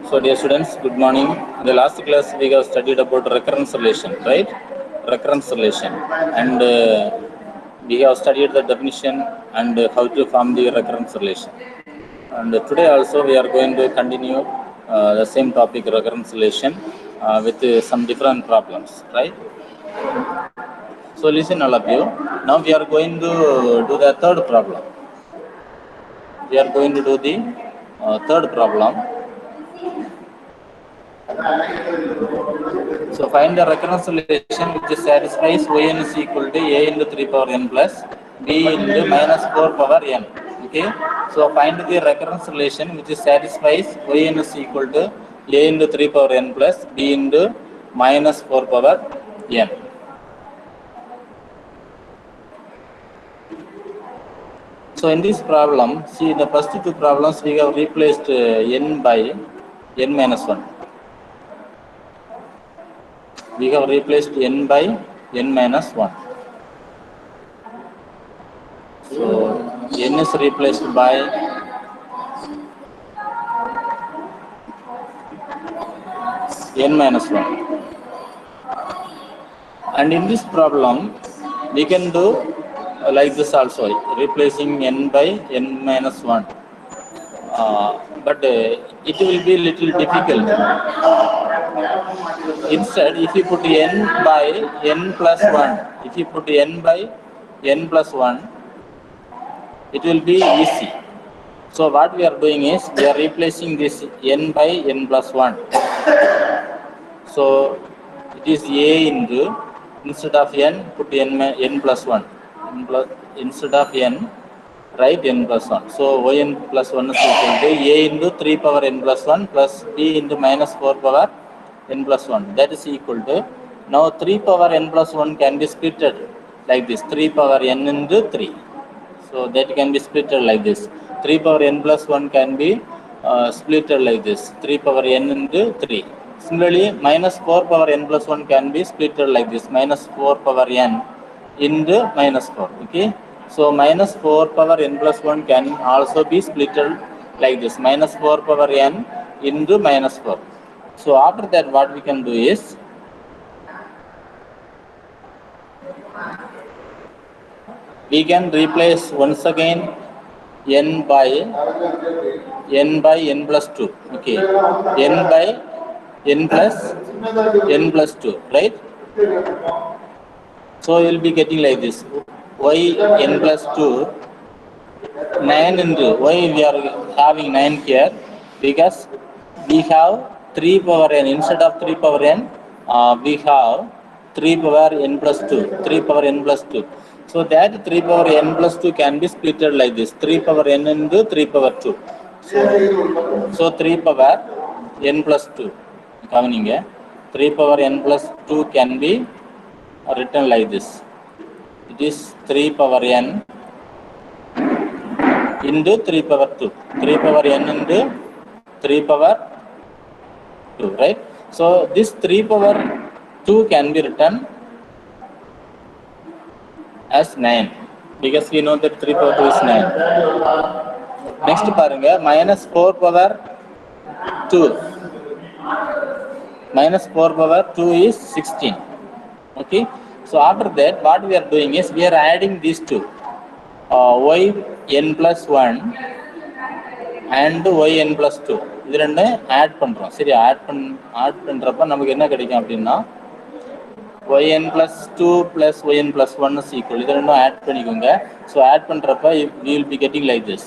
So, dear students, good morning. In the last class, we have studied about recurrence relation, right? Recurrence relation, and we have studied the definition and how to form the recurrence relation. And today also, we are going to continue the same topic, recurrence relation, with some different problems, right? So, listen, all of you. Now, we are going to do the third problem. We are going to do the third problem. So find the recurrence relation which satisfies yn is equal to a into 3 power n plus b into minus 4 power n. Okay. So find the recurrence relation which satisfies yn is equal to a into 3 power n plus b into minus 4 power n. So in this problem, see the first two problems we have replaced n by n minus 1. We have replaced n by n minus 1. So n is replaced by n minus 1. And in this problem, we can do like this also, replacing n by n minus 1. But it will be little difficult. Instead, if you put n by n plus 1, if you put n by n plus 1, it will be easy. So what we are doing is, we are replacing this n by n plus 1. So it is a into, instead of n, put n plus 1. Instead of n, write n plus 1. So yn plus 1 is equal to a into 3 power n plus 1 plus b into minus 4 power n plus 1. That is equal to, now 3 power n plus 1 can be splitted like this, 3 power n into 3. So that can be splitted like this. 3 power n plus 1 can be splitted like this, 3 power n into 3. Similarly, minus 4 power n plus 1 can be splitted like this, minus 4 power n into minus 4. Okay. So minus 4 power n plus 1 can also be splitted like this, minus 4 power n into minus 4. So after that, what we can do is, we can replace once again n by n plus 2. Okay, n by n plus 2, right? So you will be getting like this, y n plus 2, 9 into, why we are having 9 here? Because we have 3 power n, instead of 3 power n, we have 3 power n plus 2, 3 power n plus 2. So that 3 power n plus 2 can be splitted like this, 3 power n into 3 power 2. So 3 power n plus 2, coming here, 3 power n plus 2 can be written like this. It is 3 power n into 3 power 2, 3 power n into 3 power 2, right? So this 3 power 2 can be written as 9, because we know that 3 power 2 is 9. Next paranga, minus 4 power 2, minus 4 power 2 is 16. Okay. So after that, what we are doing is, we are adding these two, y n plus 1 and y n plus 2. இது ரெண்டு add பண்றோம். சரி, add பண்றப்ப நமக்கு என்ன கிடைக்கும் அப்படின்னா, yn plus 2 plus yn plus 1 is equal. இது ரெண்டும் ஆட் பண்ணிக்கோங்க. ஸோ ஆட் பண்றப்ப we will be getting like this.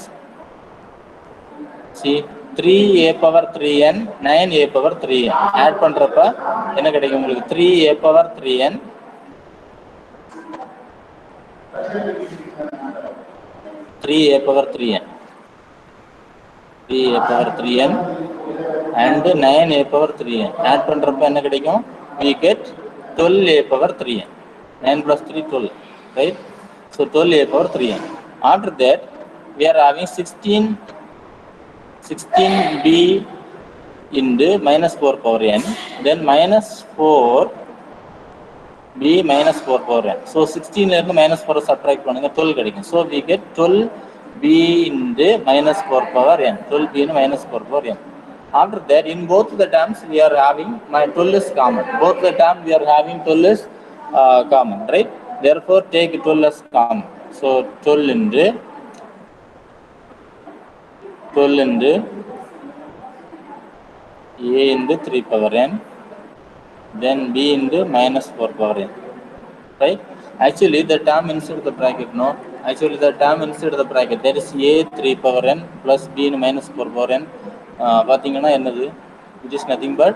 See, 3a power 3n, 9a power 3n. Add பண்றப்ப என்ன கிடைக்கும் உங்களுக்கு? 3a power 3n, 3a power 3n, 3a power 3n and 9a power 3n. Add பண்றப்ப என்ன கிடைக்கும்? We get 12a power 3n. 9 plus 3, 12, right? So 12a power 3n. After that, we are having 16b into minus 4 power n, then minus 4b minus 4 power n. So 16 இருந்து minus 4 subtract பண்ணுங்க, 12 கிடைக்கும். So we get 12b into minus 4 power n, 12b into minus 4 power n. After that, in both the terms, we are having my 12 is common. Both the term we are having 12 is common, right? Therefore, take 12 as common. So 12 into 12 into a into 3 power n, then b into minus 4 power n, right? Actually, the term inside the bracket, no. Actually, the term inside the bracket, that is a 3 power n plus b in minus 4 power n. பார்த்தீங்கன்னா என்னது? It is nothing but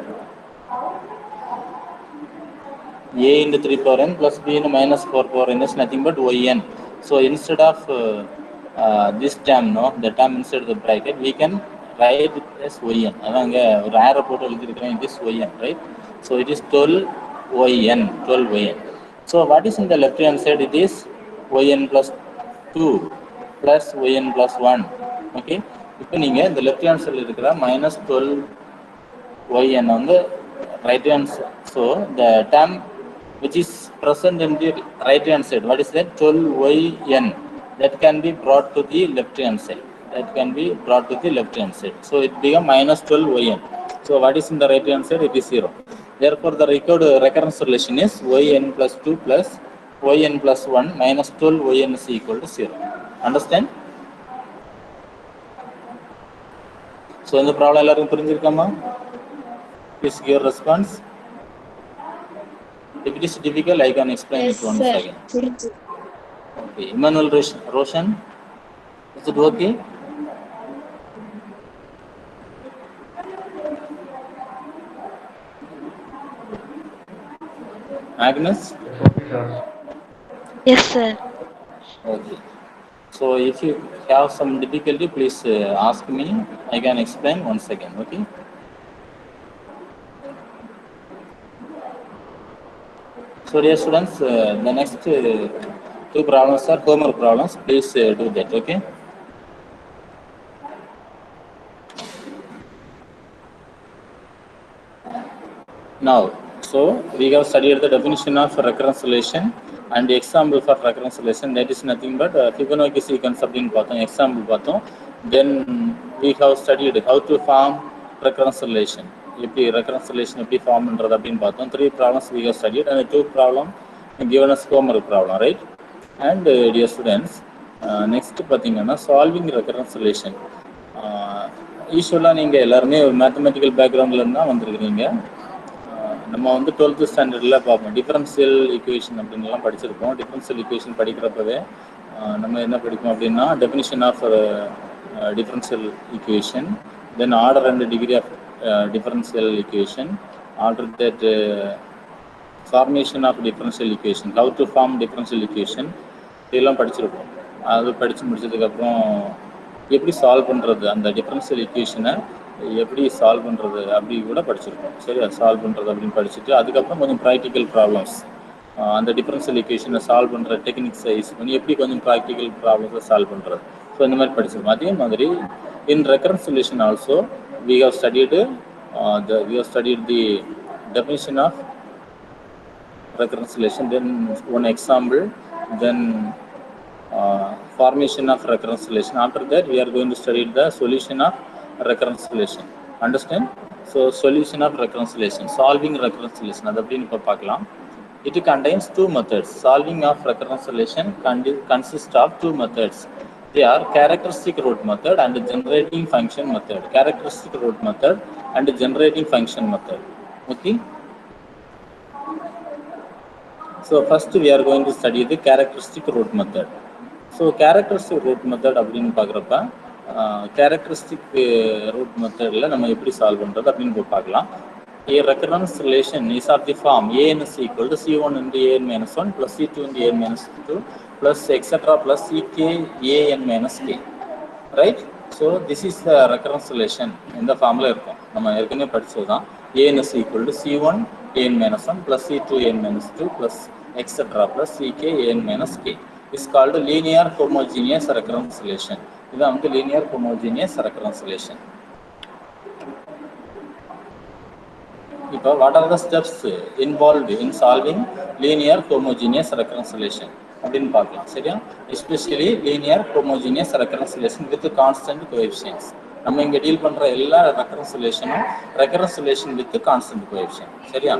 a into 3 power n plus b into minus 4 power n is nothing but yn. So instead of this term, no, the term inside the bracket, we can write it as yn. அதாங்க ஒரு arrow போட்டு எழுதிருக்கிறேன், it is yn, right? So it is 12yn. So what is in the left hand side? It is yn plus 2 plus yn plus 1. Okay. இப்போ நீங்க இந்த left hand side இருக்கிற minus 12yn on the right hand side. So the term which is present in the right hand side, what is that? 12yn, that can be brought to the left hand side. So it become minus 12yn. So what is in the right hand side? It is 0. Therefore, the recurrence relation is yn plus 2 plus yn plus 1 minus 12yn is equal to 0. Understand? So in the problem, எல்லாரும் புரிஞ்சிருக்காமா? Please give your response. If it is difficult, I can explain it once again. Okay, Emmanuel Roshan, is it okay? Agnes? Yes, sir. Okay. So if you have some difficulty, please ask me. I can explain once again. Okay. So dear students, the next two problems are homework problems. Please do that. Okay. Now, so we have studied the definition of recurrence relation and the example for recurrence relation. That is nothing but Fibonacci sequence அப்படின்னு பார்த்தோம், example பார்த்தோம். Then we have studied how to form recurrence relation. எப்படி recurrence relation எப்படி form பண்றது அப்படின்னு பார்த்தோம். 3 problems we have studied and 2 problem given us homework problem, right? And dear students, next பார்த்தீங்கன்னா solving recurrence relation. யூஸ்வலாக நீங்கள் எல்லாருமே ஒரு மேத்தமெட்டிக்கல் பேக்ரவுண்ட்லேருந்து தான் வந்திருக்கிறீங்க. நம்ம வந்து 12th ஸ்டாண்டர்டில் பார்ப்போம், டிஃபரன்ஷியல் ஈக்குவேஷன் அப்படின்லாம் படிச்சிருப்போம். டிஃபரன்ஷியல் ஈக்குவேஷன் படிக்கிறப்பவே நம்ம என்ன படிப்போம் அப்படின்னா definition of differential equation, then order and degree of differential equation, order that formation of differential equation, how to form differential equation, இதெல்லாம் படிச்சிருப்போம். அது படித்து முடிச்சதுக்கப்புறம் எப்படி சால்வ் பண்ணுறது, அந்த டிஃபரன்ஷியல் ஈக்குவேஷனை எப்படி சால்வ் பண்ணுறது அப்படி கூட படிச்சிருக்கோம். சரி, அது சால்வ் பண்ணுறது அப்படின்னு படிச்சுட்டு அதுக்கப்புறம் கொஞ்சம் ப்ராக்டிக்கல் ப்ராப்ளம்ஸ், அந்த டிஃபரன்ஷியல் ஈக்குவேஷனை சால்வ் பண்ணுற டெக்னிக்ஸை யூஸ் பண்ணி எப்படி கொஞ்சம் ப்ராக்டிக்கல் ப்ராப்ளம்ஸை சால்வ் பண்ணுறது, ஸோ இந்த மாதிரி படிச்சிருக்கோம். அதே மாதிரி in recurrence solution also we have studied the definition of recurrence relation, then one example, then formation of recurrence relation. After that we are going to study the solution of recurrence relation. Understand? So solution of recurrence relation, solving recurrence relation, அது அப்படின்னு இப்போ பார்க்கலாம். It contains 2 methods. Solving of recurrence relation consists of 2 methods. They are characteristic root method and generating function method. Characteristic root method and generating function method. Okay. So first we are going to study the characteristic root method. So characteristic root method அப்படின்னு பார்க்குறப்ப characteristic root methodல நம்ம எப்படி solve பண்ணுறது அப்படின்னு பார்க்கலாம். A recurrence relation is of the form an is equal to c1 into an minus 1 plus c2 into an minus 2 plus etc plus ck an minus k, right? So this is the recurrence relation. இந்த formula இருக்கும், நம்ம ஏற்கனவே படிச்சது தான். an is equal to c1 an minus 1 plus c2 an minus 2 plus etc plus ck an minus k is called linear homogeneous recurrence relation. இதான் வந்து linear homogeneous recurrence relation. இப்போ what are the steps involved in solving linear homogeneous recurrence relation அப்படின்னு பார்க்கலாம். சரியா? Especially linear homogeneous recurrence relation with constant coefficients. நம்ம இங்க deal பண்ற எல்லா recurrence relation with constant coefficient. சரியா?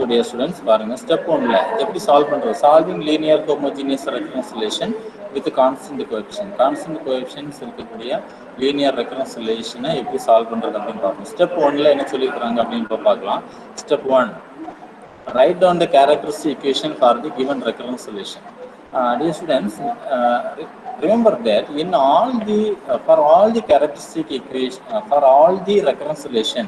Dear students, பாருங்க ஸ்டெப் 1ல எப்படி சால்வ் பண்றது? Solving linear homogeneous recurrence relation with constant coefficient. Constant coefficients இருக்கக்கூடிய லீனியர் ரெக்கரன்ஸ் ரிலேஷனை எப்படி சால்வ் பண்றது அப்படின்னு பார்ப்போம். ஸ்டெப் 1ல என்ன சொல்லியிருக்காங்க அப்படின்னு பார்க்கலாம். Step 1, write down the characteristic equation for the given recurrence relation. Dear students, remember that in all the for all the characteristic equation for all the recurrence relation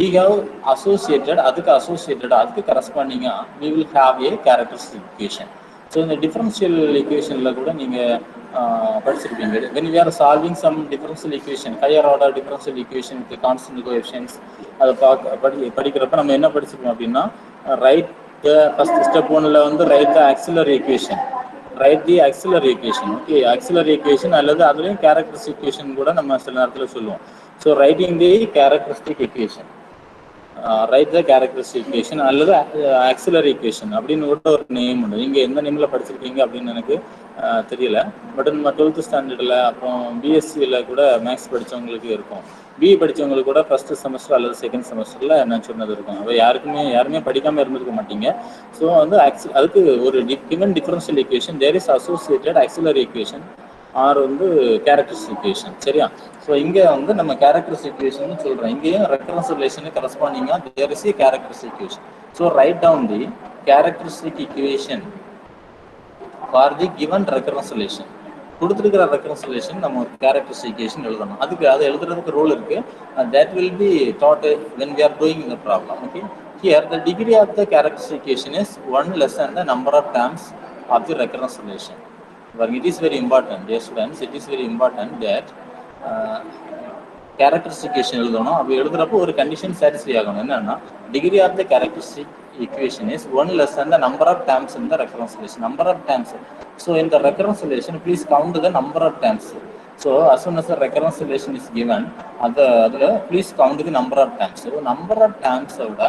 we have associated அதுக்கு corresponding we will have a characteristic equation. So in the differential equation la kuda neenga படிச்சிருப்பீங்க. when we are solving some differential equation, higher order differential equation with constant coefficients, அது படிக்கிறப்ப நம்ம என்ன படிச்சிருப்போம் அப்படின்னா, write the first step 1ல வந்து write the auxiliary equation. Okay, auxiliary equation அல்லது அதுலயும் characteristic equation கூட நம்ம சில நேரத்துல சொல்லுவோம். So writing the characteristic equation, write the characteristic equation அல்லது auxiliary equation அப்படின்னு ஒரு நேம் உண்டு. நீங்க எந்த நேம்ல படிச்சிருக்கீங்க அப்படின்னு எனக்கு தெரியல. பட் நம்ம 12th ஸ்டாண்டர்டில் அப்புறம் பிஎஸ்சியில் கூட மேக்ஸ் படித்தவங்களுக்கு இருக்கும். பிஇ படித்தவங்களுக்கு கூட ஃபர்ஸ்ட் செமஸ்டர் அல்லது செகண்ட் செமஸ்டரில் என்ன சொன்னது இருக்கும். அப்போ யாருமே படிக்காமல் இருந்திருக்க மாட்டீங்க. ஸோ வந்து அதுக்கு ஒரு given differential equation there is associated auxiliary equation or வந்து கேரக்டரிஸ்டிக் ஈக்குவேஷன். சரியா? ஸோ இங்கே வந்து நம்ம கேரக்டரிஸ்டிக் ஈக்குவேஷன் சொல்கிறோம். இங்கேயும் ரெக்கரன்ஸ் ரிலேஷன் கரஸ்பாண்டிங்காக there is a characteristic equation. So write down the characteristic equation for the given recurrence relation. கொடுத்துருக்கிற recurrence relation நம்ம ஒரு கேரக்டரிஸ்டிக் ஈக்குவேஷன் எழுதணும். அதுக்கு அதை எழுதுறதுக்கு ரூல் இருக்கு. That will be dot when we are doing the problem. Okay, here the degree of the characteristic equation is 1 less than the number of terms of the recurrence relation. But it is very important, dear students, it is very important that characteristic equation எழுதணும். அப்படி எழுதுறப்போ ஒரு condition satisfy ஆகணும். என்னன்னா, degree of the characteristic equation is 1 less than the number of terms in the recurrence relation. Number of terms. So in the recurrence relation, please count the number of terms. So as soon as the recurrence relation is given, அதுல please count the number of terms. So number of terms விட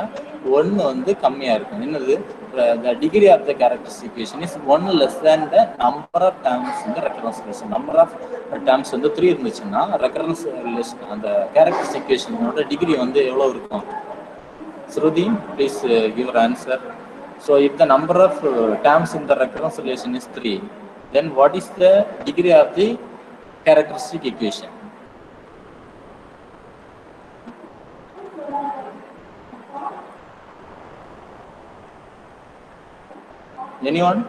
1 வந்து கம்மியா இருக்கும். என்னது? The degree of the characteristic equation is 1 less than the number of terms in the recurrence relation. Number of terms வந்து 3 இருந்துச்சுன்னா recurrence relation அந்த characteristic equation ஓட degree வந்து எவ்வளவு இருக்கும்? Shruti, please give your answer. So if the number of terms in the recurrence relation is 3, then what is the degree of the characteristic equation? Anyone?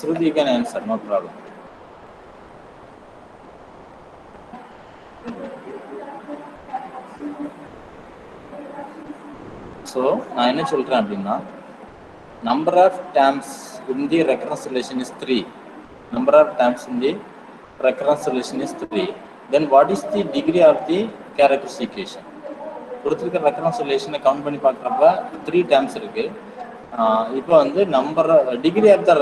Shruti, you can answer, no problem. So நான் என்ன சொல்றேன் அப்படின்னா, number of terms in the recurrence relation is 3. Number of terms in the recurrence relation is 3. Then what is the degree of the characteristic equation? கொடுத்துருக்க recurrence ரிலேஷனை count பண்ணி பார்க்குறப்ப 3 terms இருக்கு. இப்போ வந்து number degree of the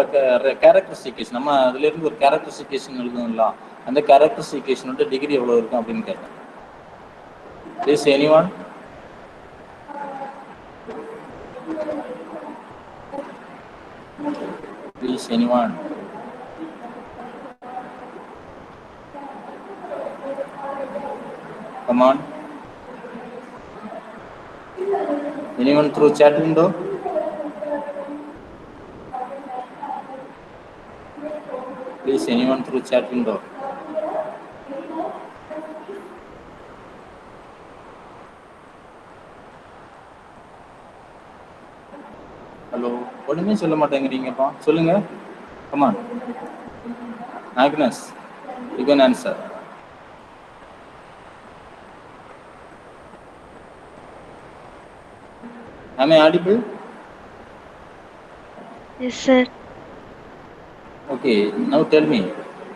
characteristic equation, நம்ம அதுல இருந்து ஒரு கேரக்டரிஸ்டிக் ஈக்குவேஷன் எழுதுவோம்ல, அந்த கேரக்டரிஸ்டிக் ஈக்குவேஷனோட டிகிரி எவ்வளவு இருக்கும் அப்படின்னு கேட்டேன். Please anyone? Please, anyone? Come on. Anyone through chat window? Please, anyone through chat window? Hello, ஒன்றுமே சொல்ல மாட்டேங்கிறீங்கப்பா, சொல்லுங்க. Come on Agnes, you can answer. Am I audible? Yes, sir. Okay, now tell me.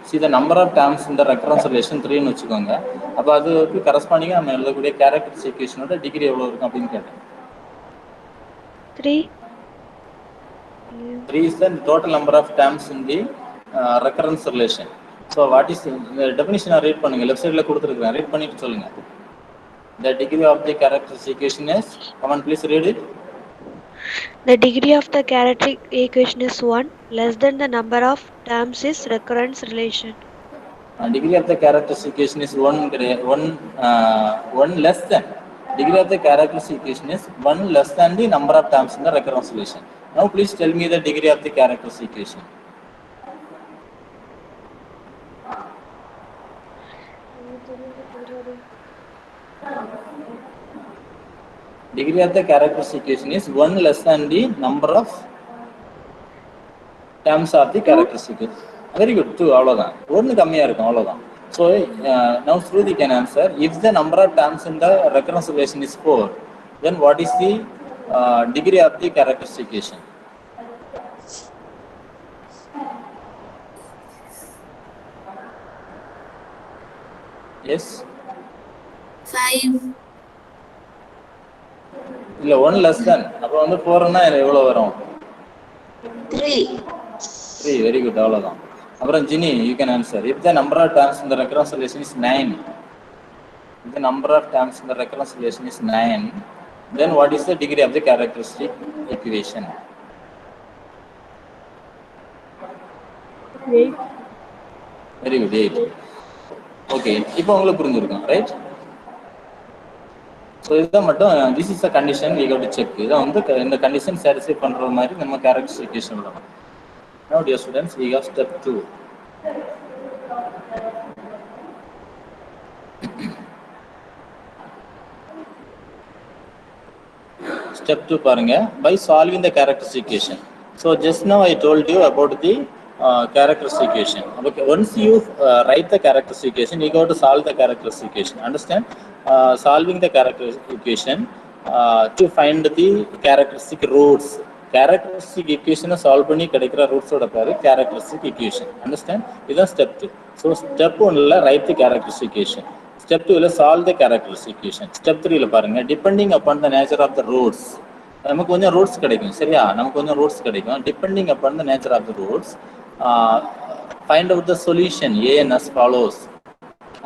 See the number of terms in the recurrence relation 3 ன்னு வச்சுக்கோங்க. அப்போ அதுக்கு கரஸ்பாண்டிங்காக நம்ம எழுதக்கூடிய characteristic ஈக்குவேஷனோட degree எவ்வளோ இருக்கும் அப்படின்னு கேட்டேன். 3. 3 is the total number of terms in the recurrence relation. So what is the definition? Read பண்ணுங்க, left side la கொடுத்திருக்கேன், read பண்ணிட்டு சொல்லுங்க. The degree of the characteristic equation is, come on please read it. The degree of the characteristic equation is 1 less than the number of terms is recurrence relation. Degree of the characteristic equation is 1 less than. Degree of the characteristic equation is 1 less than the number of terms in the recurrence relation. Now please tell me the degree of the characteristic equation. Degree of the characteristic equation is 1 less than the number of terms of the characteristic equation. Very good. 2 அவ்வளவுதான். 1 கம்மியா இருக்கும் அவ்வளவுதான். So now Shruti can answer. If the number of terms in the recurrence relation is 4, then what is the degree of the characteristic equation? Yes. 5. இல்ல 1 less than. அப்ப வந்து 4 னா எவ்வளவு வரும்? 3. 3. Very good. அவ்வளவுதான். அப்புறம் Ginny, you can answer. If the number of terms in the recurrence relation is 9, if the number of terms in the recurrence relation is 9, then what is the degree of the characteristic equation? 8. Very good. 8. Okay. இப்போ உங்களுக்கு புரிஞ்சிருக்கும், right? So இதுதான் மட்டும், this is the condition we got to check. இதான் வந்து இந்த condition satisfy பண்ற மாதிரி நம்ம characteristic equation எழுதணும். Now dear students, we have step 2. Step 2 பாருங்க, by solving the characteristic equation. So just now I told you about the characteristic equation. Okay, once you write the characteristic equation, you got to solve the characteristic equation. Understand? Solving the characteristic equation to find the characteristic roots. Characteristic equation solve பண்ணி கிடைக்கிற roots ஓட பேரு characteristic equation. Understand? இதுதான் step 2. So step 1 ல write the characteristic equation. Step 2 ல solve the characteristic equation. Step 3 ல பாருங்க, depending upon the nature of the roots, நமக்கு கொஞ்சம் ரூட்ஸ் கிடைக்கும், சரியா? நமக்கு கொஞ்சம் ரூட்ஸ் கிடைக்கும். Depending upon the nature of the roots, find out the solution a n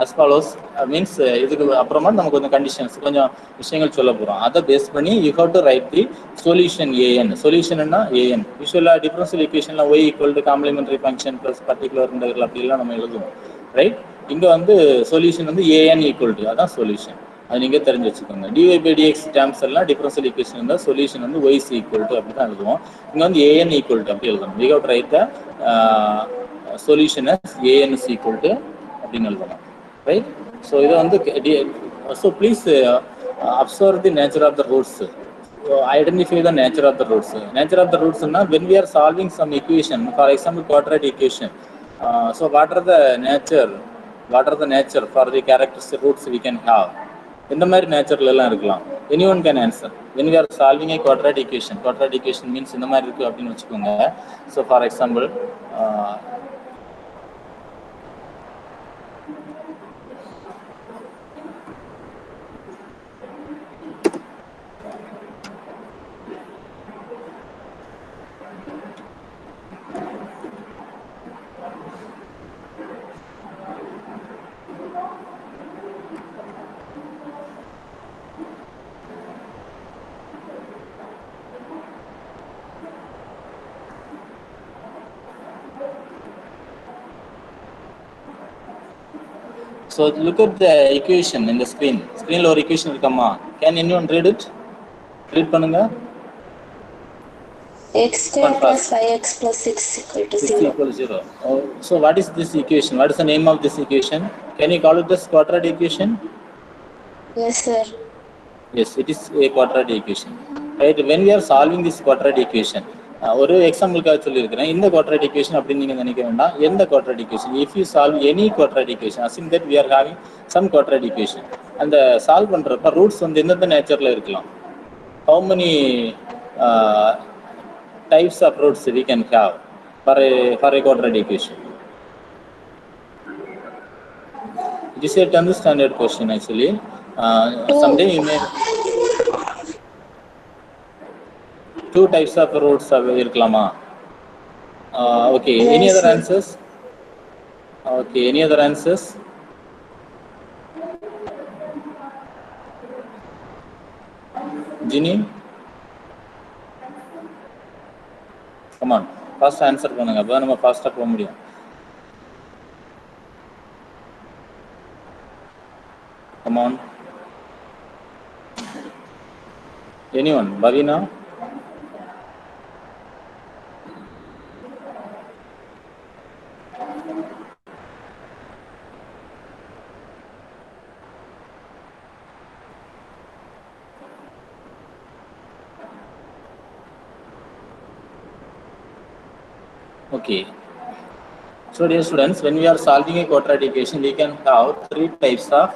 as follows means இதுக்கு அப்புறமா நம்ம கொஞ்சம் கண்டிஷன்ஸ் கொஞ்சம் விஷயங்கள் சொல்ல போகிறோம். அதை பேஸ் பண்ணி you have to write the solution AN. சொல்யூஷன்னா ஏஎன். யூஸ்வலாக டிஃபரன்ஷியல் ஈக்குவேஷனில் Y equal to complementary function plus particular integral அப்படிலாம் நம்ம எழுதுவோம், ரைட்? இங்கே வந்து சொல்யூஷன் வந்து ஏஎன் ஈக்குவல் டு, அதான் சொல்யூஷன். அது நீங்கள் தெரிஞ்சு வச்சுக்கோங்க. டிஒய் பை டிஎக்ஸ் டேர்ம்ஸ் எல்லாம் டிஃபரன்ஷியல் ஈக்குவேஷன் இருந்தால் சொல்யூஷன் வந்து ஒய் இஸ் ஈக்குவல் டு அப்படி தான் எழுதுவோம். இங்கே வந்து ஏஎன் ஈக்குவல் டு அப்படி எழுதணும். We have to write the solution as a n is equal to அப்படின்னு எழுதணும், ரைட்? ஸோ இதை வந்து so please observe the nature of the roots. Identify the nature of the roots. Nature of the roots na, when we are solving some equation, for example quadratic equation, so what are the nature for the characteristic roots we can have? இந்த மாதிரி நேச்சர்ல எல்லாம் இருக்கலாம். anyone can answer. when we are solving a quadratic equation means இந்த மாதிரி இருக்கு அப்படின்னு வச்சுக்கோங்க. so for example so look at the equation in the screen. Screen la or equation irukama. Can anyone read it? Read பண்ணுங்க. x squared plus 5x plus 6 equal to 0. Equal 0. So what is this equation? What is the name of this equation? Can you call it this quadratic equation? Yes sir. Yes, it is a quadratic equation, right? When we are solving this quadratic equation, ஒரு எக்ஸாம்பிளுக்காக சொல்லியிருக்கிறேன். இந்த quadratic equation அப்படின்னு நீங்கள் நினைக்க வேண்டாம். எந்த quadratic equation, if you solve any quadratic equation, assume that we are having some quadratic equation, அந்த solve பண்ணுறப்ப ரூட்ஸ் வந்து எந்தெந்த நேச்சரில் இருக்கலாம்? how many types of roots we can have for a quadratic equation? It is a 10th standard question actually. Someday you may 2 types of roots இருக்கலாமா? Okay, Yes, any other sir. answers? Okay, any other answers? Ginny? Come on, first answer பண்ணுங்க. அப்போ நம்ம ஃபாஸ்ட்டாக போக முடியும். Come on. Anyone? Bhavina? Okay. So dear students, when we are solving a quadratic equation, we can have three types of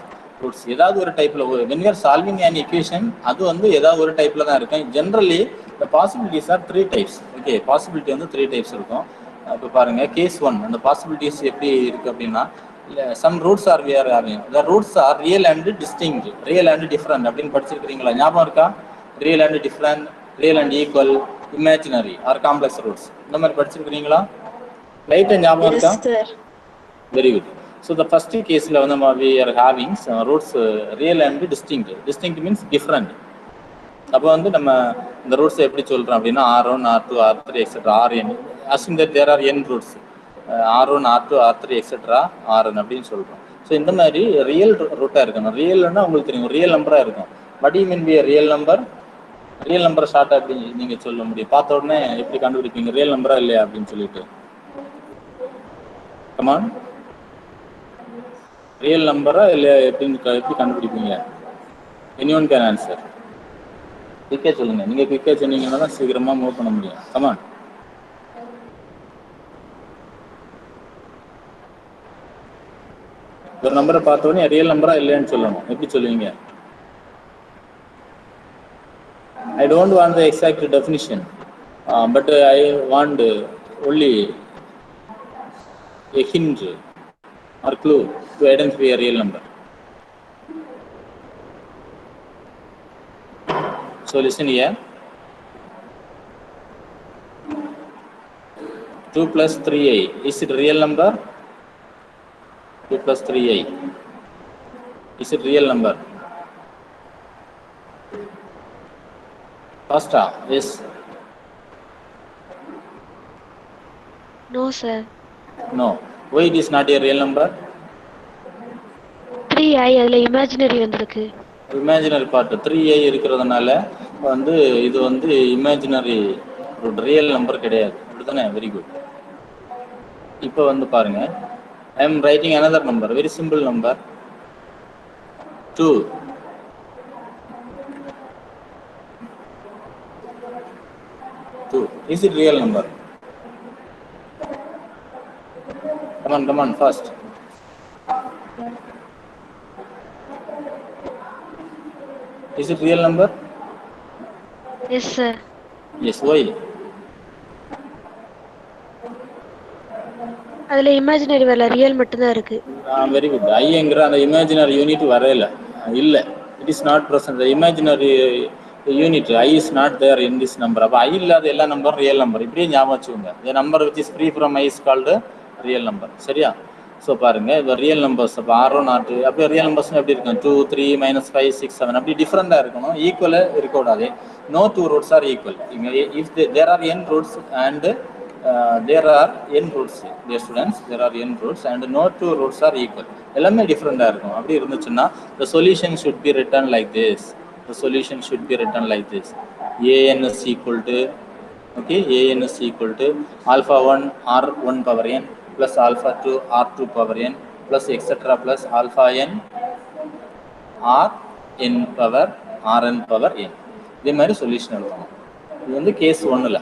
roots. ஏதாவது ஒரு டைப்ல when we are solving an equation, அது வந்து ஏதாவது ஒரு டைப்ல தான் இருக்கும். Generally, the possibilities are three types. Okay, possibility வந்து three types இருக்கும். இப்போ பாருங்க case 1, அந்த possibilities எப்படி இருக்கு அப்படின்னா some roots are we are having. The roots are real and distinct, real and different அப்படின்னு படிச்சிருக்கீங்களா? ஞாபகம் இருக்கா? Real and different, real and equal, imaginary or complex roots. இந்த மாதிரி படிச்சிருக்கீங்களா? லைட் ஞாபகம் Yes, இருக்கா? sir. Very good. So the first கேஸில் வந்து நம்ம we are having roots real and distinct. Distinct means different. அப்போ வந்து நம்ம இந்த ரூட்ஸ் எப்படி சொல்கிறோம் அப்படின்னா R1, R2, R3 etcetera Rn. Assuming that there are n roots R1, R2, R3 etcetera Rn அப்படின்னு சொல்கிறோம். ஸோ இந்த மாதிரி ரியல் ரூட்டாக இருக்கணும். ரியல்னா உங்களுக்கு தெரியும் ரியல் நம்பராக இருக்கும். But you mean P real number. Real நம்பரை ஷார்ட்டாக எப்படி நீங்கள் சொல்ல முடியும்? பார்த்த உடனே எப்படி கண்டுபிடிப்பீங்க ரியல் நம்பரா இல்லையா அப்படின்னு சொல்லிட்டு? கமான், ரியல் நம்பரா இல்லை எப்படி கண்டுபிடிப்பீங்க? Anyone can answer. குயிக்காக சொல்லுங்க. நீங்கள் குயிக்காக சொன்னீங்கன்னா தான் சீக்கிரமாக மூவ் பண்ண முடியும். கமான். ஒரு நம்பரை பார்த்தோன்னே ரியல் நம்பரா இல்லையான்னு சொல்லணும். எப்படி சொல்லுவீங்க? I don't want the exact definition, but I want only a hint or clue to identify a real number. So listen here. 2 plus 3i, is it real number? 2 plus 3i, is it real number? First, yes. No, sir. No. Why it is not a real number? 3i அதுல imaginary வந்திருக்கு. Imaginary part 3i இருக்கிறதுனால வந்து இது வந்து imaginary root, real number கிடையாது. அப்படிதானே? Very good. இப்போ வந்து பாருங்க, I am writing another number, very simple number 2. 2, is it real number? Come on fast. Is it real number? Yes, sir. Yes. Why? அதுல imaginary வரல, real மட்டும் தான் இருக்கு. Very good. ஐங்கிற அந்த இமேஜினரி யூனிட் வரையில இல்லை. It is not present. The imaginary unit i is not there in this number. அப்போ i இல்லாத எல்லா நம்பரும் ரியல் நம்பர். இப்படியே ஞாபகம் வச்சுக்கோங்க. The number which is free from I is called real number. சரியா? ஸோ பாருங்க, இப்போ ரியல் நம்பர்ஸ் அப்போ R1, R2 அப்போ ரியல் நம்பர்ஸ் எப்படி இருக்கும்? 2, 3, -5, 6, 7 அப்படி டிஃப்ரெண்டாக இருக்கணும். ஈக்குவலாக இருக்கக்கூடாது. No two roots are equal. If there are n roots and there are n roots, dear students, there are n roots and no two roots are equal. எல்லாமே டிஃப்ரெண்டாக இருக்கும். அப்படி இருந்துச்சுன்னா the solution should be written like this. The solution should be written like this. an is equal to, okay, an is equal to alpha 1 r1 power n plus alpha 2 r2 power n plus etc plus alpha n r n power rn power n. இதே மாதிரி solution எழுதணும். இது வந்து case 1ல்.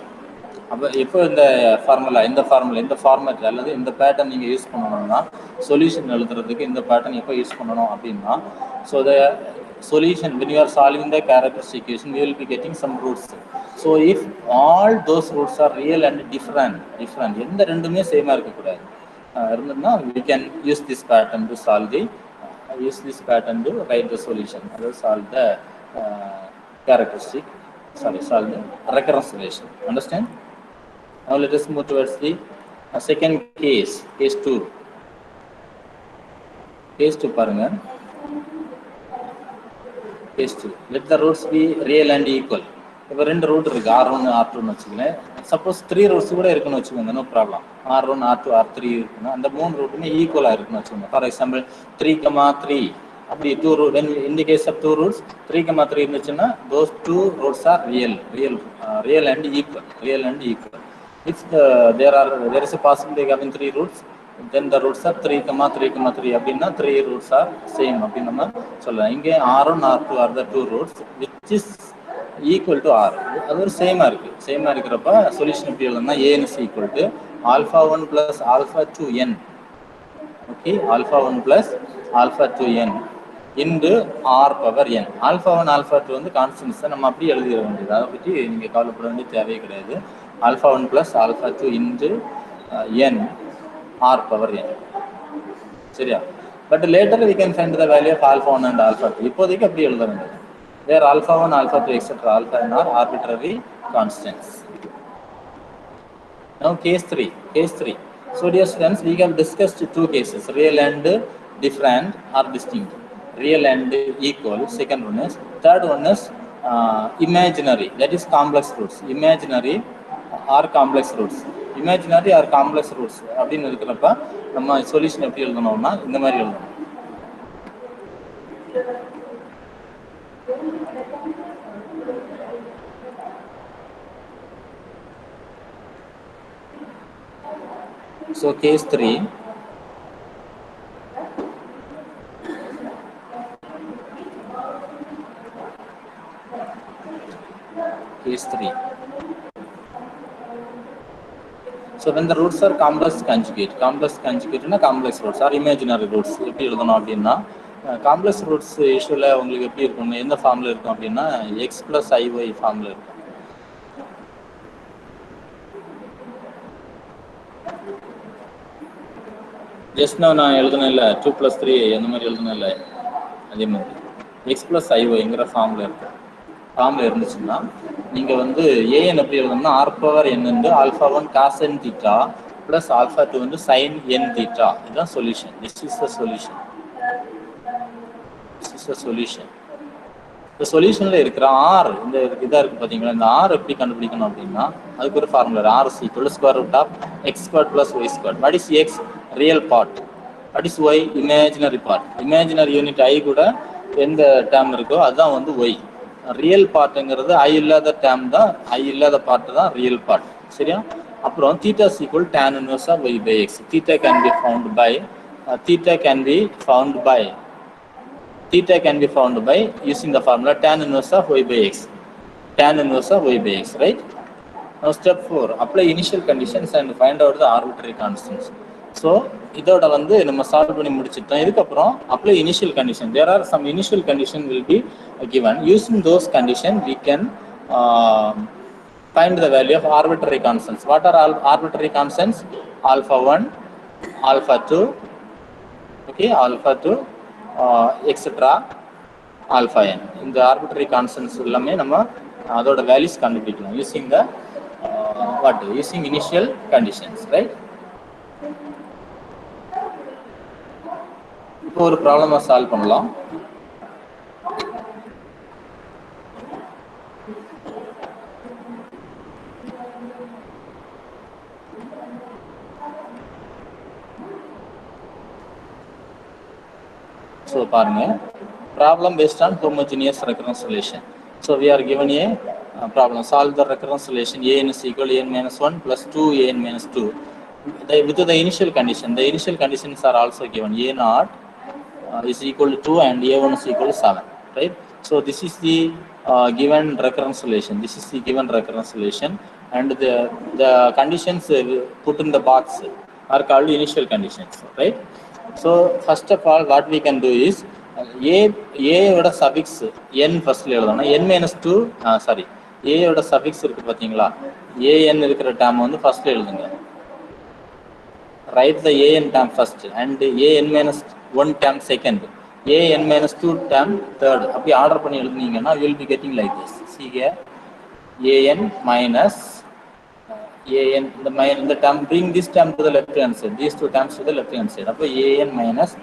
அப்போ எப்போ இந்த format அல்லது இந்த பேட்டர்ன் நீங்கள் யூஸ் பண்ணணும்னா, சொல்யூஷன் எழுதுறதுக்கு இந்த பேட்டர்ன் எப்போ யூஸ் பண்ணணும் அப்படின்னா, so the solution when you are solving the characteristic equation, we will be getting some roots. So if all those roots are real and different, எந்த ரெண்டுமே சேமாக இருக்கக்கூடாது இருந்ததுன்னா, we can use this pattern to solve the write the solution, அதாவது solve the solve the recurrence relation. Understand? Now let us move towards the second case, case 2. Case 2 பாருங்க. Case 2. Let the roots be real and equal. இப்போ ரெண்டு root இருக்கு R1 R2ன்னு வச்சுக்கோங்களேன். Suppose 3 roots கூட இருக்குன்னு வச்சுக்கோங்க, no problem. R1 R2 R3 இருக்குன்னா அந்த மூணு ரூட்டுமே ஈக்குவலாக இருக்குன்னு வச்சுக்கோங்க. ஃபார் எக்ஸாம்பிள் 3,3 அப்படி 2 root, when in the case of 2 roots 3,3 இருந்துச்சுன்னா those 2 roots are real and equal. If there is a possibility of having 3 roots, then the roots are 3,3,3 அப்படின்னா 3 roots are same அப்படின்னு நம்ம சொல்லலாம். இங்கே R1 R2 are the 2 roots which is equal to R. அது ஒரு சேமா இருக்கிறப்ப solution எப்படி எழுதணும்னா A is equal to alpha 1 plus alpha 2n. Okay, alpha 1 plus alpha 2n into R power n. alpha 1 alpha 2 வந்து கான்ஸ்டன்ட்ஸ் நம்ம அப்படியே எழுதிட வேண்டியது, அதை பற்றி நீங்கள் கவலைப்பட வேண்டிய தேவையே கிடையாது. alpha 1 plus alpha 2 into n R power n. சரியா? But later we can find the value of alpha 1 and alpha 2. இப்போதைக்கு அப்படி எழுத வேண்டியது. Where alpha 1, alpha 2, etc. alpha n are arbitrary constants. Now case 3. So dear students, we have discussed two cases, real and different or distinct. Real and equal, second one is. Third one is imaginary, that is complex roots. Imaginary or complex roots. Imaginary or complex roots அப்படின்னு இருக்கிறப்ப நம்ம solution எப்படி எழுதணும்னா இந்த மாதிரி எழுதணும். So case 3. Case 3. So when the roots are complex conjugate na complex roots or imaginary roots எப்படி எழுதணும் அப்படின்னா காம்ப்ளெக்ஸ் ரூட்ஸ் இஷ்யூல உங்களுக்கு எப்படி இருக்கும், எந்த ஃபார்ம்ல இருக்கும் அப்படின்னா x plus iy ஃபார்ம்ல இருக்கும். ஜஸ்ட் நான் எழுதணும் இல்லை 2 plus 3 அந்த மாதிரி எழுதணும் இல்லை, அதே மாதிரி x plus iyங்கிற ஃபார்ம்ல இருந்துச்சுன்னா நீங்கள் வந்து an எப்படி எழுதணும்னா r power n into alpha 1 cos n theta plus alpha 2 into sin n theta. இதுதான் solution. This is the solution. இந்த சொல்யூஷன்ல இருக்கிற r இந்த இதா இருக்கு பாத்தீங்களா, இந்த r எப்படி கண்டுபிடிக்கணும் அப்படின்னா அதுக்கு ஒரு formula, r is equal to square root of x squared plus y squared. What is x? Real part. What is y? Imaginary part. Imaginary unit i கூட எந்த டேர்ம் இருக்கோ அதுதான் வந்து y. ரியல் பார்ட்ங்கிறது ஐ இல்லாத டேர்ம் தான், ஐ இல்லாத பார்ட் தான் real part. சரியா? அப்புறம் theta is equal to tan inverse of y by x. Theta can be found by using the formula tan inverse of y by x. Right? Now step 4, apply initial conditions and find out the arbitrary constants. So இதோட வந்து நம்ம solve பண்ணி முடிச்சிட்டோம். இதுக்கப்புறம் apply initial condition. There are some initial condition will be given. Using those condition we can find the value of arbitrary constants. What are arbitrary constants? Alpha 1, alpha 2, okay, alpha 2, etc. alpha n. இந்த arbitrary constants எல்லாமே நம்ம அதோட values கண்டுபிடிக்கலாம் using the using initial conditions, right? இப்போ ஒரு ப்ராப்ளமா solve பண்ணலாம். So பாருங்க, problem based on homogeneous recurrence relation. So we are given a problem, solve the recurrence relation an is equal to an minus 1 plus 2 an minus 2 with the initial condition. The initial conditions are also given. A naught is equal to 2 and a1 is equal to 7, right? So this is the given recurrence relation, and the conditions put in the box are called initial conditions, right? So first of all what we can do is a ஓட suffix n ஃபர்ஸ்ட்ல எழுதணும். n minus 2 a ஓட suffix இருக்கு பாத்தீங்களா, an இருக்கிற term வந்து ஃபர்ஸ்ட்ல எழுதுங்க. Write the an term first and an minus 1 term second, an minus 2 term third. அப்படி ஆர்டர் பண்ணி எழுதுனீங்கன்னா you will be getting like this. See here, an minus an the term, bring this term to the left hand side, these two terms to the left hand side. Appo an minus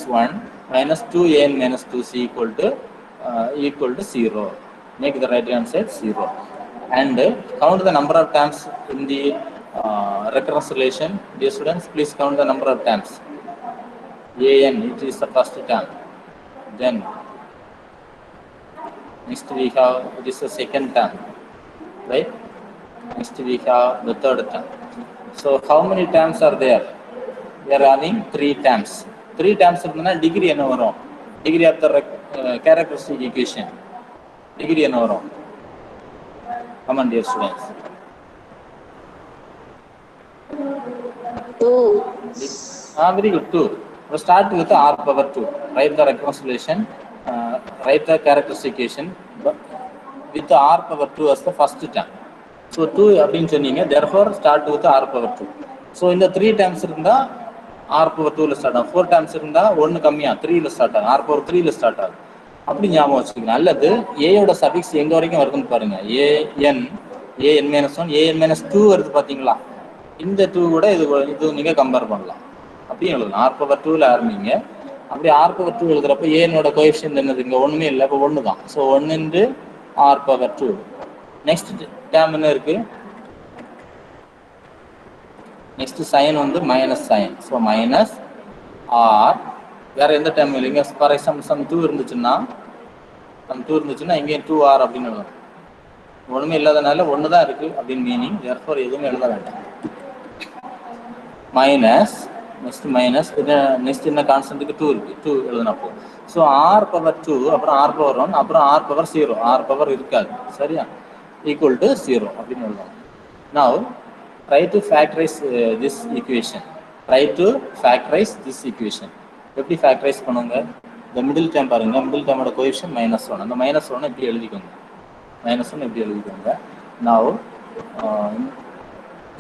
1 minus 2 an minus 2c equal to 0. Make the right hand side 0 and count the number of terms in the recurrence relation. Dear students, please count the number of terms. An, it is the first term. Then next we have, it is the second term, right? Next we have the third term. So how many terms are there? We are having 3 terms. 3 terms irundha degree enna varum? Degree of the characteristic equation. Degree enna varum? Come on, dear students. 2. Very good. 2. We'll start with r power 2. Write the recurrence relation. Write the characteristic equation with r power 2 as the first term. So 2 அப்படின்னு சொன்னீங்க, therefore start with r power 2. So இந்த 3 terms இருந்தா r power 2 ல start ஆகும். 4 terms இருந்தா 1 கம்மியா 3 ல start ஆகும். r power 3 ல ஸ்டார்ட் ஆகும். அப்படி ஞாபகம் வச்சுக்கோங்க. அல்லது a யோட சஃபிக்ஸ் எங்க வரைக்கும் வருதுன்னு பாருங்க. an -1 an -2 வருது பாத்தீங்களா? இந்த 2 கூட இது நீங்க கம்பேர் பண்ணலாம். அப்படியே எழுதலாம். r power 2 ல ஆரம்பிங்க. அப்படி r power 2 எழுதுறப்ப a னோட கோஎஃபிஷியன்ட் என்னது? இங்க ஒண்ணுமே இல்ல, அப்ப 1 தான். So 1 into r power 2. Next term என்ன இருக்கு? நெக்ஸ்ட் சைன் வந்து minus sign. So minus r, வேற எந்த டேர்ம் இல்லைங்க. ஃபார் எக்ஸாம்பிள் சம் 2 இருந்துச்சுன்னா இங்கேயும் 2r அப்படின்னு எழுதணும். ஒண்ணுமே இல்லாதனால 1 தான் இருக்கு அப்படின்னு மீனிங். தேர்ஃபோர் எதுவுமே எழுத வேண்டாம். மைனஸ் நெக்ஸ்ட் மைனஸ் நெக்ஸ்ட் என்ன கான்ஸ்டன்ட்டுக்கு 2 இருக்கு, 2 எழுதணும். ஸோ r பவர் 2 அப்புறம் r பவர் 1 அப்புறம் r பவர் 0, r பவர் இருக்காது, சரியா? equal to 0 அப்படின்னு எழுதணும். Now try to factorize this equation. எப்படி ஃபேக்டரைஸ் பண்ணுங்க? இந்த மிடில் டேர்ம் பாருங்க. மிடில் டேர்மோட கோஎஃபிஷியன்ட் -1. அந்த -1 இப்படி எழுதிக்கோங்க. -1 இப்படி எழுதிக்கோங்க. Now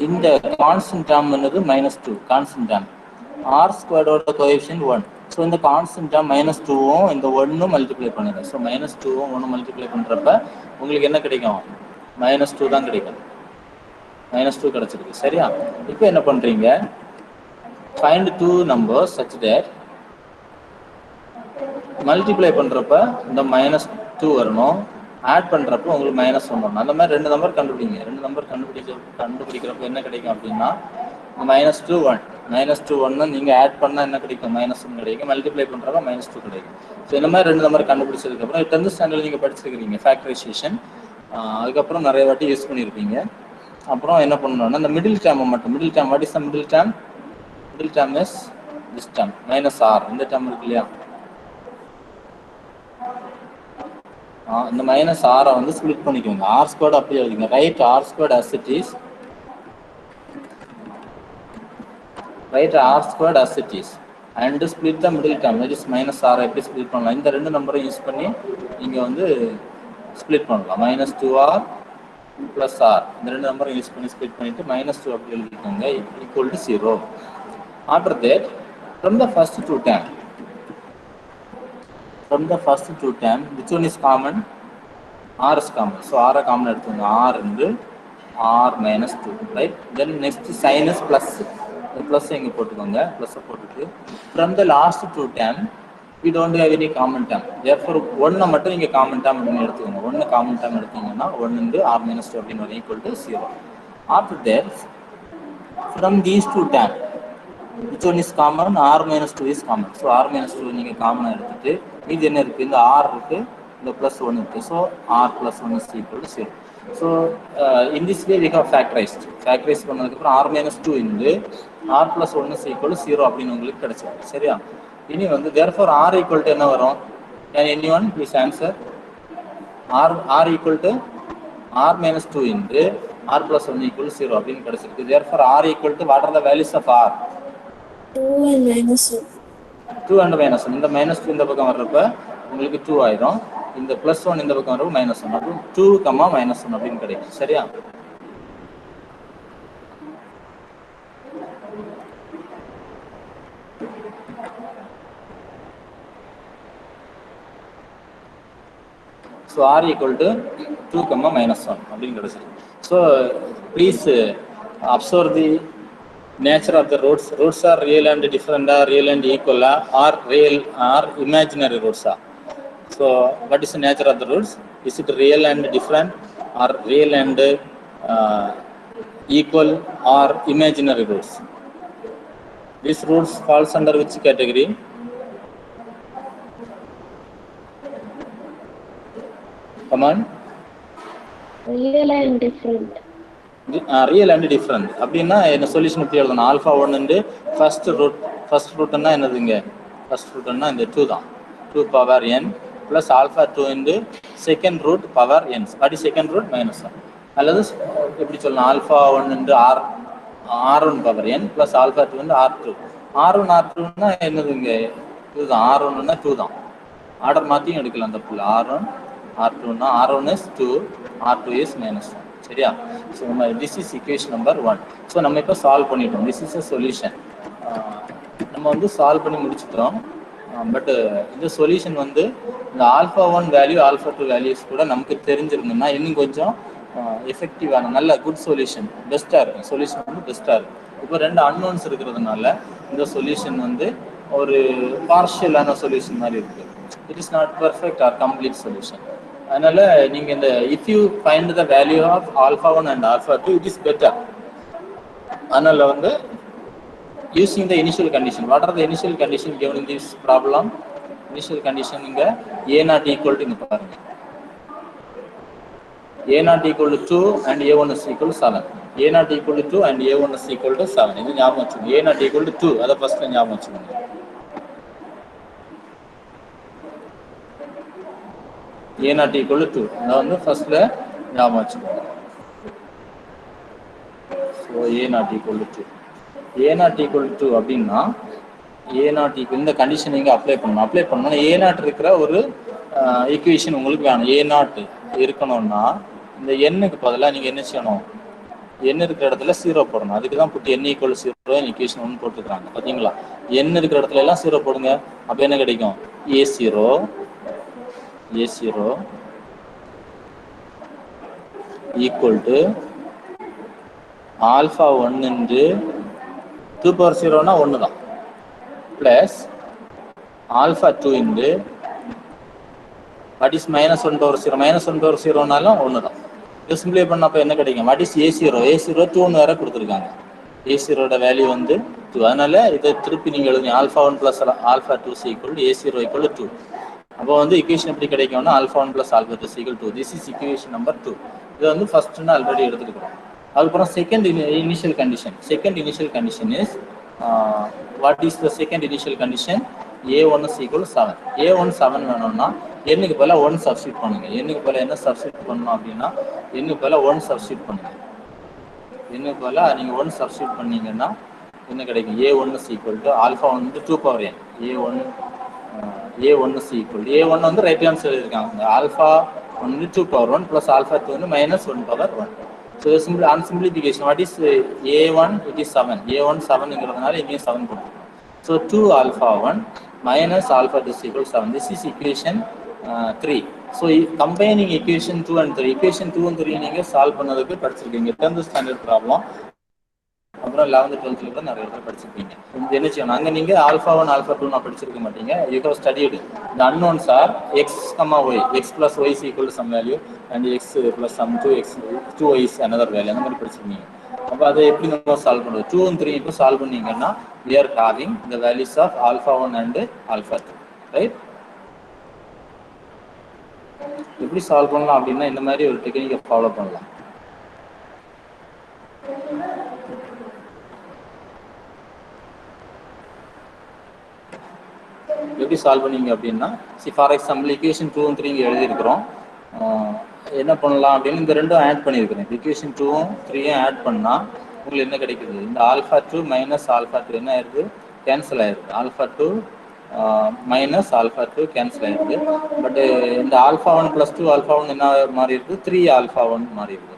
இந்த கான்ஸ்டன்ட் டேர்ம் என்னது? -2 கான்ஸ்டன்ட் டேர்ம். r ஸ்கொயரோட கோஎஃபிஷியன்ட் 1. ஸோ இந்த கான்ஸ்டன்ட் டேர்ம் -2வும் இந்த 1ம் மல்டிப்ளை பண்ணுங்க. ஸோ -2வும் 1ம் மல்டிப்ளை பண்றப்ப உங்களுக்கு என்ன கிடைக்கும்? -2 தான் கிடைக்கும். -2 கிடைச்சிருக்கு, சரியா? இப்போ என்ன பண்றீங்க? find 2 numbers such that multiply பண்றப்ப இந்த -2 வரணும், ஆட் பண்றப்ப உங்களுக்கு -1 வரணும். அந்த மாதிரி 2 நம்பர் கண்டுபிடிங்க. 2 நம்பர் கண்டுபிடிக்கிறப்ப என்ன கிடைக்கும் அப்படின்னா -2 1 நீங்க ஆட் பண்ணா என்ன கிடைக்கும்? -1 கிடைக்கும். மல்டிப்ளை பண்றப்ப -2 கிடைக்கும். ஸோ இந்த மாதிரி 2 நம்பர் கண்டுபிடிச்சதுக்கு அப்புறம் 10th ஸ்டாண்டர்ட் நீங்க படிச்சிருக்கீங்க ஃபேக்டரைசேஷன். அதுக்கப்புறம் நிறைய வாட்டி யூஸ் பண்ணியிருப்பீங்க. அப்புறம் என்ன பண்ணணும்னா இந்த மிடில் டேர்மை மட்டும், middle term what is the middle term? Middle term is this term -r. இந்த டேர்ம் இருக்கு இல்லையா? இந்த -r வந்து ஸ்ப்ளிட் பண்ணிக்கோங்க. r ஸ்கொயர்ட் அப்படியே எழுதிங்க. Right r squared as it is. Write r squared as it is and split the middle term, that is -r. எப்படி split பண்ணலாம்? இந்த 2 நம்பரை யூஸ் பண்ணி நீங்க வந்து ஸ்ப்ளிட் பண்ணலாம். -2r plus r, இந்த 2 நம்பரை யூஸ் பண்ணி ஸ்ப்ளிட் பண்ணிட்டு -2 அப்படி எழுதிக்கோங்க equal to 0. After that, from the first two term, which one is common? r is common. So r common எடுத்துங்க. r into r -2, right? Then next sign is plus. Plus எங்க போட்டுக்கோங்க. plus போட்டுட்டு from the last two term we don't have any common term. Therefore 1 மட்டும் நீங்க common term அப்படின்னு எடுத்துக்கோங்க. 1 common term எடுத்தீங்கன்னா 1 into r -2 அப்படின்னு வரும் equal to 0. After that, from these two term which one is common? r -2 is common. So r -2 நீங்க காமனா எடுத்துட்டு மீதி என்ன இருக்கு? இந்த r இருக்கு, இந்த +1 இருக்கு. So r +1 is equal to 0. So in this way we have factorized. Factorize பண்ணதுக்கு அப்புறம் r -2 into r +1 is equal to 0 அப்படின்னு உங்களுக்கு கிடைச்சிருக்கு, சரியா? இனி வந்து therefore r equal to என்ன வரும்? Can anyone please answer? r equal to r -2 into r +1 equal to 0 அப்படின்னு கிடைச்சிருக்கு. Therefore r equal to what are the values of r? 2 and -1. 2 and -1. இந்த -2 இந்த பக்கம் வர்றப்ப உங்களுக்கு 2 ஆயிடும். இந்த +1 இந்த பக்கம் வரப்ப -1. அப்போ 2, -1 அப்படின்னு கிடைக்கும், சரியா? So r equal to 2, -1 அப்படின்னு கிடைச்சிருக்கு. So please observe the nature of the roots. Roots are real and different, or real and equal, or real or imaginary roots. So what is the nature of the roots? Is it real and different, or real and equal, or imaginary roots? These roots falls under which category? Come on. Real and different. Real and different அப்படின்னா என்ன solution எப்படி எழுதணும்? Alpha ஒன்று first ரூட்னா என்னதுங்க? First ரூட்னா இந்த 2 தான். 2 power n plus alpha 2 into second root power n. What is second root? -1. அல்லது எப்படி சொல்லலாம்? Alpha 1 into r1 power n plus alpha 2 into r2. r1 r2னா என்னதுங்க? 2 தான். r1னா 2 தான். ஆர்டர் மாற்றியும் எடுக்கலாம் அந்த புள்ள. r1 r2னா r1 is 2, r2 is -1. சரியா? ஸோ நம்ம this is equation number 1. So நம்ம இப்போ சால்வ் பண்ணிட்டோம். This is a solution. நம்ம வந்து சால்வ் பண்ணி முடிச்சுட்டோம். பட் இந்த சொல்யூஷன் வந்து இந்த ஆல்ஃபா 1 வேல்யூ ஆல்ஃபா 2 வேல்யூஸ் கூட நமக்கு தெரிஞ்சிருந்தோம்னா இன்னும் கொஞ்சம் எஃபெக்டிவான நல்ல குட் சொல்யூஷன் பெஸ்ட்டாக இருக்கும். சொல்யூஷன் வந்து பெஸ்ட்டாக இருக்கும். இப்போ 2 அன்னோன்ஸ் இருக்கிறதுனால இந்த சொல்யூஷன் வந்து ஒரு பார்ஷியலான சொல்யூஷன் மாதிரி இருக்குது. It is not perfect or complete solution. அதனால நீங்க இந்த if you find the value of alpha 1 and alpha 2, it is better. அதனால வந்து using the initial condition. What are the initial condition given in this problem? Initial condition இங்க a not equal to, இங்க பாருங்க, a not equal to 2 and a1 is equal to 7. a not equal to 2 and a1 is equal to 7. இது ஞாபகம் வச்சுக்கோங்க. a not equal to 2 அத first ஞாபகம் வச்சுக்கோங்க. a not equal to 2 அத வந்து ஃபர்ஸ்ட்ல ஞாபகம் வச்சுக்கோங்க. So a not equal to 2. a not equal to 2 அப்படின்னா a not equal, இந்த கண்டிஷன் நீங்க அப்ளை பண்ணணும். அப்ளை பண்ணணும் a not இருக்கிற ஒரு ஈக்குவேஷன் உங்களுக்கு வேணும். a not இருக்கணும்னா இந்த n-க்கு பதிலாக நீங்க என்ன செய்யணும்? n இருக்கிற இடத்துல 0 போடணும். அதுக்கு தான் புட்டு n equal to 0 ஈக்குவேஷன் 1 போட்டுருக்காங்க. பாத்தீங்களா? n இருக்கிற இடத்துல எல்லாம் 0 போடுங்க. அப்ப என்ன கிடைக்கும்? a0 equal to alpha 1 into 2 power 0 னா 1 தான், plus alpha 2 into what is minus 1 power 0, minus 1 power 0 னாலும் 1 தான். இது சிம்பிளை பண்ணப்ப என்ன கிடைக்கும்? what is a0, a0 2 வேற கொடுத்துருக்காங்க. a0 ஓட வேல்யூ வந்து 2. அதனால இதை திருப்பி நீங்க எழுதுங்க. alpha 1 plus alpha 2 is equal to a0 equal to 2. அப்போ வந்து ஈக்குவேஷன் எப்படி கிடைக்கும்னா alpha 1 plus alpha 2 is equal to 2. This is equation number 2. இது வந்து ஃபர்ஸ்ட்னா ஆல்ரெடி எடுத்துக்கிறோம். அதுக்கப்புறம் second initial condition. Second initial condition is what is the second initial condition? a1 is equal to 7. a1 7 வேணும்னா n-க்கு பதிலாக 1 சப்ஸ்டிட் பண்ணுங்க. n-க்கு பதிலாக என்ன சப்ஸ்டிட் பண்ணணும் அப்படின்னா n-க்கு பதிலாக 1 சப்ஸ்டிட் பண்ணுங்க. n-க்கு பதிலாக நீங்க 1 சப்ஸ்டிட் பண்ணீங்கன்னா என்ன கிடைக்கும்? a1 is equal to alpha 1 into 2 power n. a1 is equal to a1 வந்து ரைட் ஹேண்ட் சைடு இருக்காங்க. alpha 1 into 2 power 1 plus alpha 2 வந்து minus 1 power 1. So simple on simplification, what is a1? It is 7. a1 7ங்கிறதுனால இங்கே 7 போட்டுருக்கோம். So 2 alpha 1 minus alpha 2 is equal to 7. This is equation 3. So combining equation 2 and 3, equation 2 and 3 நீங்க solve பண்ணதுக்கு படிச்சிருக்கீங்க. 10th standard problem, அப்புறம் 11th 12th கூட நிறைய இடத்துல படிச்சிருப்பீங்க. இது என்ன செய்யணும்? அங்கே நீங்க ஆல்ஃபா 1 ஆல்ஃபா 2 நான் படிச்சிருக்க மாட்டீங்க. You have studied the unknowns are x, y, x plus y is equal to some value and x plus some 2y is another value. அந்த மாதிரி படிச்சிருக்கீங்க. அப்போ அதை எப்படி நம்ம சால்வ் பண்ணுறது? 2 and 3 இப்போ சால்வ் பண்ணீங்கன்னா we are having the values of alpha 1 and alpha 2, right? எப்படி சால்வ் பண்ணலாம் அப்படின்னா இந்த மாதிரி ஒரு டெக்னிக்கை ஃபாலோ பண்ணலாம். எப்படி சால்வ் பண்ணீங்க அப்படின்னா, ஃபார் எக்ஸாம்பிள் ஈக்குவேஷன் 2 and 3 இங்கே எழுதியிருக்கிறோம். என்ன பண்ணலாம் அப்படின்னு இந்த ரெண்டும் ஆட் பண்ணியிருக்கிறேன். ஈக்குவேஷன் 2ம் 3யும் ஆட் பண்ணால் உங்களுக்கு என்ன கிடைக்குது? இந்த ஆல்ஃபா 2 மைனஸ் ஆல்ஃபா 2 என்ன ஆயிடுது? கேன்சல் ஆயிடுது. ஆல்ஃபா 2 மைனஸ் ஆல்ஃபா 2 கேன்சல் ஆயிடுது. பட் இந்த ஆல்ஃபா 1 ப்ளஸ் 2 ஆல்ஃபா 1 என்ன மாறி இருக்கு? 3 ஆல்ஃபா 1 மாறி இருக்கு.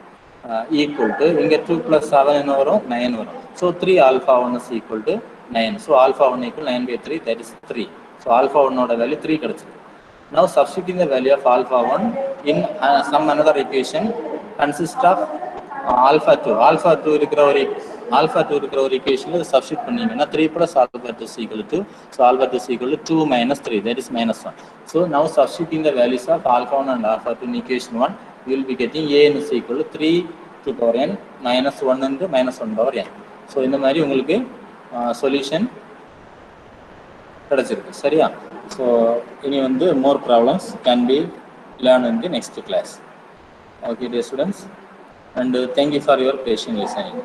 ஈக்குவல் டு இங்கே 2 + 7 என்ன வரும்? 9 வரும். So 3 alpha 1 is equal to 9. So alpha 1 equal 9/3, that is 3. So alpha 1 ஓட வேல்யூ 3 கிடைச்சிருக்கு. Now substituting the value of alpha 1 in some another equation consists of alpha two இருக்கிற ஒரு ஈக்குவேஷனில் சப்ஸ்டிட் பண்ணீங்கன்னா 3 plus alpha 2 is equal to, so alpha 2 is equal to 2 minus 3, that is minus 1. So now substituting the values of alpha 1 and alpha 2 in equation 1, you will be getting an is equal to 3 to power n minus 1 and minus 1 power n. So இந்த மாதிரி உங்களுக்கு solution கிடைச்சிருக்கு. சரியா? So இனி வந்து more problems can be learned in the next class. Okay dear students, and thank you for your patient listening.